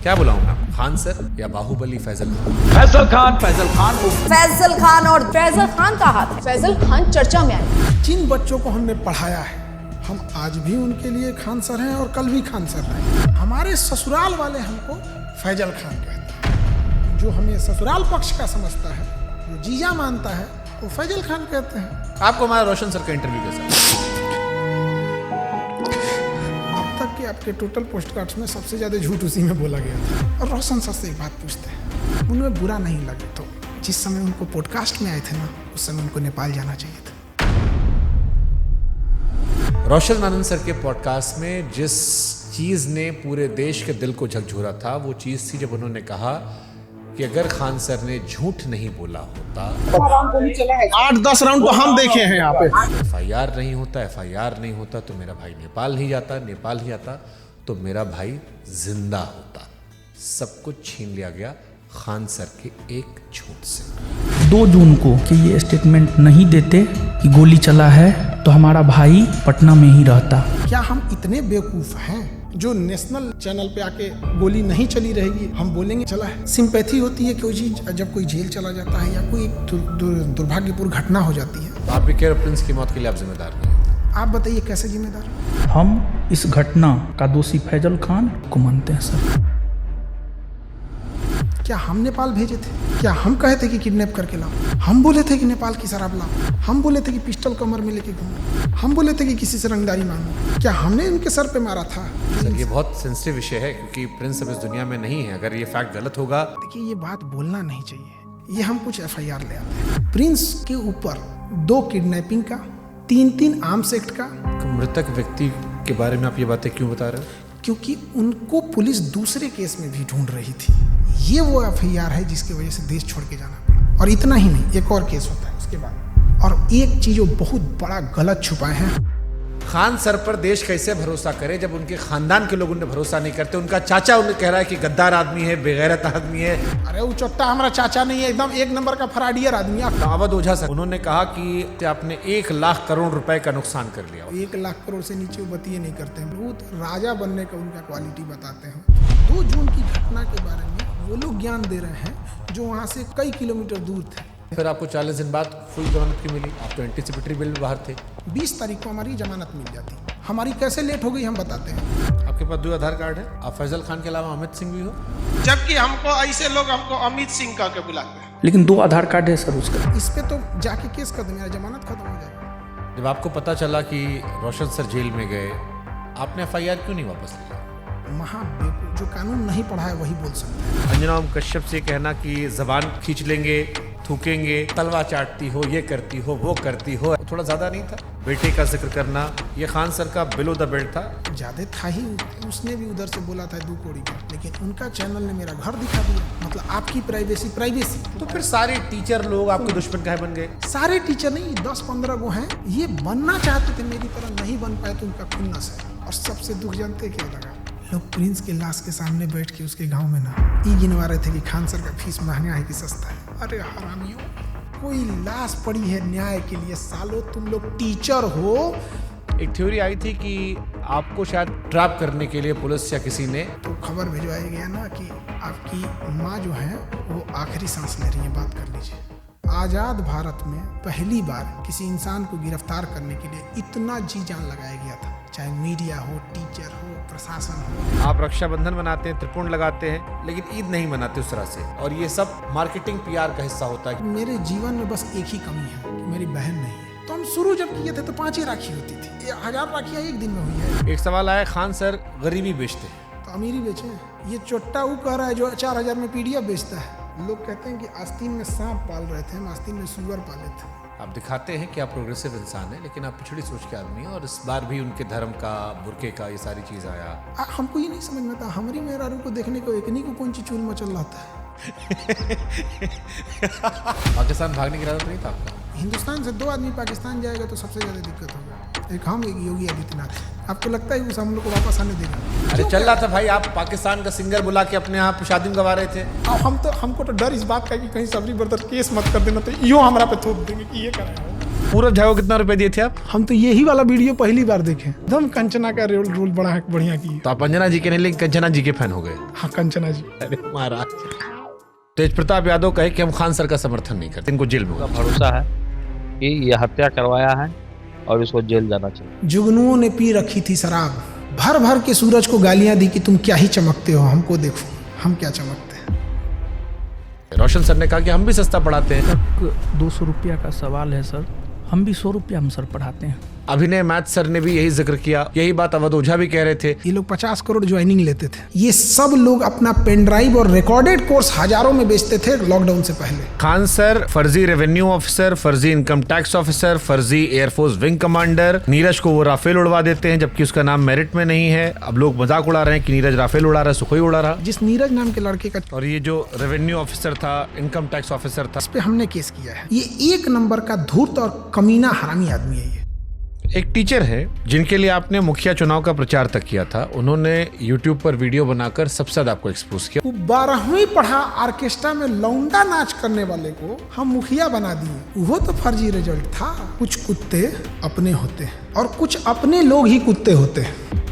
क्या बुलाऊं मैं आपको? खान सर या बाहुबली फैजल खान? फैजल खान, फैजल खान को फैजल खान और फैजल खान का हाथ है। फैजल खान चर्चा में आए। जिन बच्चों को हमने पढ़ाया है, हम आज भी उनके लिए खान सर हैं और कल भी खान सर हैं। हमारे ससुराल वाले हमको फैजल खान कहते हैं। जो हमें ससुराल पक्ष का समझता है, जो जीजा मानता है, वो फैजल खान कहते हैं। आपको हमारा रोशन सर का इंटरव्यू कैसा? अब तक के आपके टोटल पोस्टकार्ड्स में सबसे ज्यादा झूठ उसी में बोला गया था। और रोशन सर से एक बात पूछते हैं, उनमें बुरा नहीं लगे तो जिस समय उनको पॉडकास्ट में आए थे ना, उस समय उनको नेपाल जाना चाहिए था। रोशन आनंद सर के पॉडकास्ट में जिस चीज़ ने पूरे देश के दिल को झकझोरा था, वो चीज़ थी जब उन्होंने कहा कि अगर खान सर ने झूठ नहीं बोला होता, 8-10 राउंड तो हम देखे हैं यहाँ पे। FIR नहीं होता तो मेरा भाई नेपाल नहीं जाता, नेपाल ही जाता तो मेरा भाई जिंदा होता। सब कुछ छीन लिया गया खान सर के एक झूठ से। 2 जून को कि ये स्टेटमेंट नहीं देते कि गोली चला है तो हमारा भाई पटना में ही रहता। क्या हम इतने बेवकूफ हैं जो नेशनल चैनल पे आके गोली नहीं चली रहेगी हम बोलेंगे चला है? सिंपैथी होती है कोई चीज जब कोई जेल चला जाता है या कोई दुर्भाग्यपूर्ण घटना हो जाती है। आप भी कह रहे प्रिंस की मौत के लिए आप जिम्मेदार नहीं? आप बताइए कैसे जिम्मेदार? हम इस घटना का दोषी फैजल खान को मानते हैं सर। क्या हम नेपाल भेजे थे? क्या हम कहे थे कि किडनैप करके लाओ? हम बोले थे कि नेपाल की शराब लाओ? हम बोले थे कि पिस्टल कमर में लेके घूमो? हम बोले थे कि किसी से रंगदारी मांगो? क्या हमने उनके सर पे मारा था? सर ये बहुत सेंसिटिव विषय है क्योंकि प्रिंस अब इस दुनिया में नहीं है। अगर ये फैक्ट गलत होगा, देखिए ये बात बोलना नहीं चाहिए। ये हम कुछ FIR ले आते हैं। प्रिंस के ऊपर 2 किडनैपिंग का, 3 आर्म्स एक्ट का। मृतक व्यक्ति के बारे में आप ये बातें क्यों बता रहे हो? क्योंकि उनको पुलिस दूसरे केस में भी ढूंढ रही थी। ये वो FIR है जिसकी वजह से देश छोड़ के जाना पड़ा। और इतना ही नहीं, एक और केस होता है उसके बाद। और एक चीज वो बहुत बड़ा गलत छुपाए हैं। खान सर पर देश कैसे भरोसा करे जब उनके खानदान के लोग उन्हें भरोसा नहीं करते? उनका चाचा उन्हें कह रहा है कि गद्दार आदमी है, बेगैरत आदमी है। अरे वो चोट्टा हमारा चाचा नहीं है, एकदम 1 नंबर का फराडियर आदमी है। अवध ओझा सर उन्होंने कहा कि आपने 1 लाख करोड़ रुपए का नुकसान कर लिया। 1 लाख करोड़ से नीचे वो बतिए नहीं करते हैं। बहुत राजा बनने का उनका क्वालिटी बताते हैं। 2 जून की घटना के बारे में वो लोग ज्ञान दे रहे हैं जो वहाँ से कई किलोमीटर दूर थे। फिर आपको 40 दिन बाद फुल जमानत की मिली। आप तो एंटीसिपेटरी बिल में बाहर थे। 20 तारीख को हमारी जमानत मिल जाती। हमारी कैसे लेट हो गई हम बताते हैं। आपके पास 2 आधार कार्ड है। आप फैजल खान के अलावा अमित सिंह भी हो। जबकि हमको ऐसे लोग हमको अमित सिंह कह के बुलाते हैं। लेकिन 2 आधार कार्ड है सर उसका। इस पे तो जाके केस कर दो, मेरा जमानत खत्म हो जाएगा। जब आपको पता चला कि रोशन सर जेल में गए, आपने FIR क्यों नहीं वापस लिया? महाबेवकूफ, जो कानून नहीं पढ़ा है वही बोल सकता है। अंजना ओम कश्यप से कहना कि जबान खींच लेंगे, थूकेंगे, तलवा चाटती हो, ये करती हो, वो करती हो, थोड़ा ज्यादा नहीं था? बेटे का जिक्र करना, ये खान सर का बिलो द बेल्ट था। ज्यादा था ही। उसने भी उधर से बोला था 2 कौड़ी का, लेकिन उनका चैनल ने मेरा घर दिखा दिया। मतलब आपकी प्राइवेसी। तो फिर सारे टीचर लोग आपके दुश्मन काहे बन गए? सारे टीचर नहीं, 10-15 गो हैं। ये बनना चाहते थे मेरी तरह, नहीं बन पाए तो उनका खुन्नस है। और सबसे दुख जानते क्या लगा? लोग प्रिंस के लाश के सामने बैठ के उसके गांव में ना ये गिनवा रहे थे कि खान सर का फीस महंगा है कि सस्ता है। अरे हरामियों, कोई लाश पड़ी है न्याय के लिए। सालों तुम लोग टीचर हो। एक थ्योरी आई थी कि आपको शायद ट्रैप करने के लिए पुलिस या किसी ने तो खबर भिजवाया गया ना कि आपकी माँ जो है वो आखिरी सांस ले रही है, बात कर लीजिए। आज़ाद भारत में पहली बार किसी इंसान को गिरफ्तार करने के लिए इतना जी जान लगाया गया था, चाहे मीडिया हो, टीचर हो, प्रशासन हो। आप रक्षाबंधन मनाते हैं, त्रिपुंड लगाते हैं, लेकिन ईद नहीं मनाते उस तरह से। और ये सब मार्केटिंग PR का हिस्सा होता है। मेरे जीवन में बस एक ही कमी है कि मेरी बहन नहीं है। तो हम शुरू जब किए थे तो 5 ही राखी होती थी। 1000 राखियाँ एक दिन में हुई है। एक सवाल आया, खान सर गरीबी बेचते हैं तो अमीरी बेचे। ये चोट्टा वो कह रहा है जो 4000 में PDF बेचता है। लोग कहते हैं कि आस्तीन में सांप पाल रहे थे, हम आस्तीन में सुअर पाले थे। आप दिखाते हैं कि आप प्रोग्रेसिव इंसान हैं, लेकिन आप पिछड़ी सोच के आदमी हैं। और इस बार भी उनके धर्म का, बुरके का, ये सारी चीज़ आया। हमको ये नहीं समझ में आता, हमारी मेहरारू को देखने को एकनी को कौन सी चूल मचल रहा था। पाकिस्तान भागने की इरादा नहीं था आपका? हिंदुस्तान से 2 आदमी पाकिस्तान जाएगा तो सबसे ज़्यादा दिक्कत होगा। एक हम, एक योगी आदित्यनाथ। आपको लगता है उस हम लोग को वापस आने देगा? अरे चल रहा था भाई, आप पाकिस्तान का सिंगर बुला के अपने यहाँ शादी में गवा रहे थे। हमको तो डर इस बात का कि कहीं सबरी ब्रदर केस मत कर देना तो यो हमारा पे थोप देंगे कि ये कराया। पूरा झाओ कितना रुपए दिए थे आप? हम तो यही वाला वीडियो पहली बार देखे, एकदम कंचना का रोल बड़ा बढ़िया की। तो आप अंजना जी के नहीं लेकिन कंचना जी के फैन हो गए। हाँ कंचना जी। अरे महाराज। तेज प्रताप यादव कहे कि हम खान सर का समर्थन नहीं करते, इनको जेल में होगा। भरोसा है कि ये हत्या करवाया है और इसको जेल जाना चाहिए। जुगनुओं ने पी रखी थी शराब, भर भर के सूरज को गालियां दी कि तुम क्या ही चमकते हो, हमको देखो हम क्या चमकते हैं। रोशन सर ने कहा कि हम भी सस्ता पढ़ाते हैं। 200 रुपया का सवाल है सर, हम भी 100 रुपया हम सर पढ़ाते हैं। अभिनय मैथ सर ने भी यही जिक्र किया, यही बात अवध ओझा भी कह रहे थे। ये लोग 50 करोड़ ज्वाइनिंग लेते थे। ये सब लोग अपना पेन ड्राइव और रिकॉर्डेड कोर्स हजारों में बेचते थे लॉकडाउन से पहले। खान सर फर्जी रेवेन्यू ऑफिसर, फर्जी इनकम टैक्स ऑफिसर, फर्जी एयरफोर्स विंग कमांडर। नीरज को वो राफेल उड़वा देते हैं जबकि उसका नाम मेरिट में नहीं है। अब लोग मजाक उड़ा रहे हैं कि नीरज राफेल उड़ा रहा है, सुखोई उड़ा रहा। जिस नीरज नाम के लड़के का, और ये जो रेवेन्यू ऑफिसर था, इनकम टैक्स ऑफिसर था, इस पे हमने केस किया है। ये 1 नंबर का धूर्त और कमीना हरामी आदमी है। ये एक टीचर है जिनके लिए आपने मुखिया चुनाव का प्रचार तक किया था। उन्होंने YouTube पर वीडियो बनाकर सबसे ज्यादा आपको एक्सपोज किया। वो 12वीं पढ़ा ऑर्केस्ट्रा में लौंडा नाच करने वाले को हम मुखिया बना दिए। वो तो फर्जी रिजल्ट था। कुछ कुत्ते अपने होते हैं और कुछ अपने लोग ही कुत्ते होते हैं।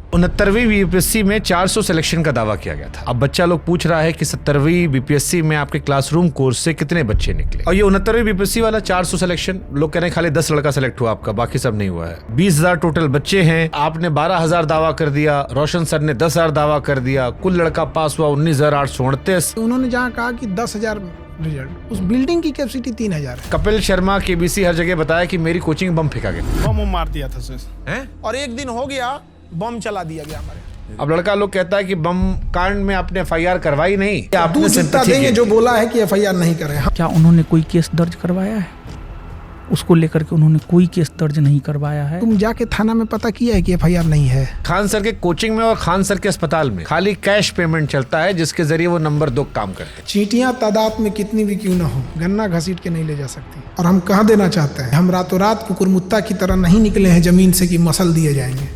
69वीं बीपीएससी में 400 सिलेक्शन का दावा किया गया था। अब बच्चा लोग पूछ रहा है कि 70वीं बीपीएससी में आपके क्लासरूम कोर्स से कितने बच्चे निकले। और ये 69वीं बीपीएससी वाला 400 सिलेक्शन, लोग कह रहे हैं खाली 10 लड़का सिलेक्ट हुआ आपका, बाकी सब नहीं हुआ है। 20,000 टोटल बच्चे हैं, आपने 12,000 दावा कर दिया, रोशन सर ने 10,000 दावा कर दिया, कुल लड़का पास हुआ 19,838। उन्होंने जहाँ कहा कि 10,000 रिजल्ट, उस बिल्डिंग की कैपेसिटी 3,000 है। कपिल शर्मा केबीसी हर जगह बताया कि मेरी कोचिंग बम फेंका गया। बम मार दिया था सर हैं? और एक दिन हो गया बम चला दिया गया हमारे। अब लड़का लोग कहता है कि बम कांड में आपने FIR करवाई नहीं, आपने दूध जितना sympathy देंगे की। जो बोला है कि FIR नहीं करे। क्या उन्होंने कोई केस दर्ज करवाया है? उसको लेकर के उन्होंने कोई केस दर्ज नहीं करवाया है। तुम जाके थाना में पता किया है कि FIR नहीं है? खान सर के कोचिंग में और खान सर के अस्पताल में खाली कैश पेमेंट चलता है जिसके जरिए वो नंबर 2 काम करते हैं। चींटियां तादाद में कितनी भी क्यों ना हो, गन्ना घसीट के नहीं ले जा सकती। और हम कह देना चाहते हैं, हम रातों रात कुकुरमुत्ता की तरह नहीं निकले हैं जमीन से कि मसल दिए जाएंगे।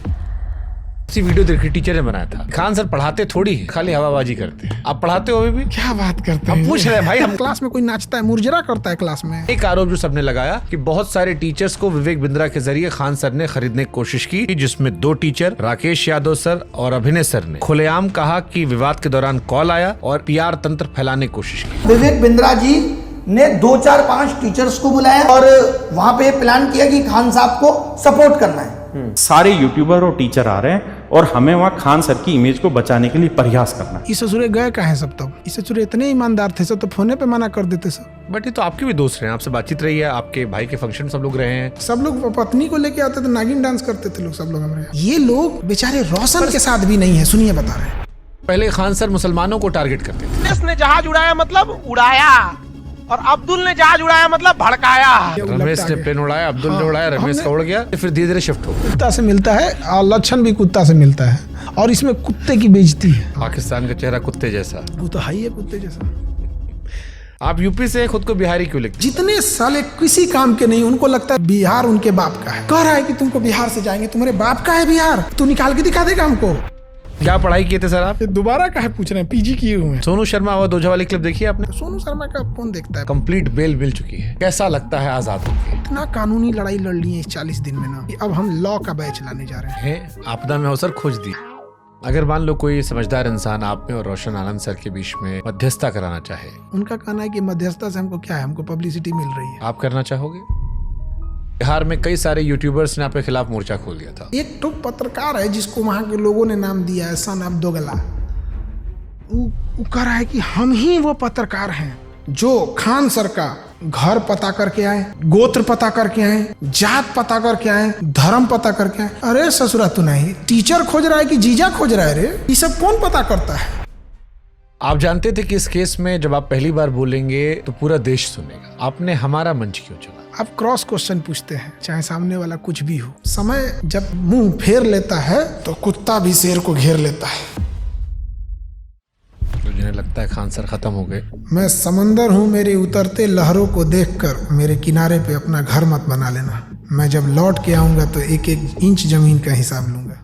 इसी वीडियो देखी टीचर ने बनाया था। खान सर पढ़ाते थोड़ी है, खाली हवाबाजी करते हैं। आप पढ़ाते हो अभी भी? क्या बात करते हम हैं? पूछ रहे हैं भाई, हम क्लास में कोई नाचता है, मुरझरा करता है क्लास में। एक आरोप जो सबने लगाया कि बहुत सारे टीचर्स को विवेक बिंद्रा के जरिए खान सर ने खरीदने की कोशिश की, जिसमें 2 टीचर राकेश यादव सर और अभिनय सर ने खुलेआम कहा कि विवाद के दौरान कॉल आया और PR तंत्र फैलाने की कोशिश की। विवेक बिंद्रा जी ने 2, 4, 5 टीचर्स को बुलाया और वहां पे प्लान किया कि खान साहब को सपोर्ट करना है। सारे यूट्यूबर और टीचर आ रहे हैं और हमें वहाँ खान सर की इमेज को बचाने के लिए प्रयास करना है। इस ससुरे गए कहाँ हैं सब? तब इस ससुरे इतने ईमानदार थे सब, तो फोने पे मना कर देते सब। बट ये तो आपके भी दोस्त रहे हैं, आपसे बातचीत रही है, आपके भाई के फंक्शन सब लोग रहे हैं। सब लोग पत्नी को लेके आते थे, नागिन डांस करते थे लोग, सब लोग हमारे। ये लोग बेचारे रोशन के साथ भी नहीं है। सुनिए बता रहे हैं। पहले खान सर मुसलमानों को टारगेट करते थे। इसने जहाज उड़ाया मतलब उड़ाया, और अब्दुल ने जहाज उड़ाया मतलब भड़काया। रमेश ने प्लेन उड़ाया, अब्दुल ने उड़ाया, रमेश का उड़ गया, फिर धीरे धीरे शिफ्ट हो गया। कुत्ता से मिलता है और लक्षण भी कुत्ता से मिलता है, और इसमें कुत्ते की बेइज्जती है। पाकिस्तान का चेहरा कुत्ते जैसा। वो तो है ही है कुत्ते जैसा। आप यूपी से खुद को बिहारी क्यों लिखते? जितने साले किसी काम के नहीं, उनको लगता है बिहार उनके बाप का है। कह रहा है कि तुमको बिहार से जाएंगे, तुम्हारे बाप का है बिहार, तू निकाल के दिखा देगा हमको। क्या पढ़ाई किए थे सर आप? दोबारा काहे पूछ रहे हैं? PG किए हुए हैं। सोनू शर्मा अवध ओझा वाली क्लिप देखी आपने? सोनू शर्मा का कौन देखता है? कंप्लीट बेल मिल चुकी है। कैसा लगता है आजाद होके? इतना कानूनी लड़ाई लड़ ली है इस 40 दिन में ना, कि अब हम लॉ का बैच लाने जा रहे हैं। आपदा में अवसर खोज दी। अगर मान लो कोई समझदार इंसान आप में और रोशन आनंद सर के बीच में मध्यस्थता कराना चाहे, उनका कहना है कि मध्यस्थता से हमको क्या है, हमको पब्लिसिटी मिल रही है। आप करना चाहोगे? बिहार में कई सारे यूट्यूबर्स ने आपके खिलाफ मोर्चा खोल दिया था। एक तो पत्रकार है जिसको वहां के लोगों ने नाम दिया है सन ऑफ दोगला। वो कह रहा है कि हम ही वो पत्रकार हैं जो खान सर का घर पता करके आए, गोत्र पता करके आए, जात पता करके आए, धर्म पता करके आए। अरे ससुरा तू नहीं, टीचर खोज रहा है कि जीजा खोज रहा है? रे ये सब कौन पता करता है? आप जानते थे कि इस केस में जब आप पहली बार बोलेंगे तो पूरा देश सुनेगा। आपने हमारा मंच क्यों चला? आप क्रॉस क्वेश्चन पूछते हैं, चाहे सामने वाला कुछ भी हो। समय जब मुंह फेर लेता है तो कुत्ता भी शेर को घेर लेता है। तो जिन्हें लगता है खान सर खत्म हो गए। मैं समंदर हूँ, मेरे उतरते लहरों को देखकर मेरे किनारे पे अपना घर मत बना लेना। मैं जब लौट के आऊंगा तो 1-1 इंच जमीन का हिसाब लूंगा।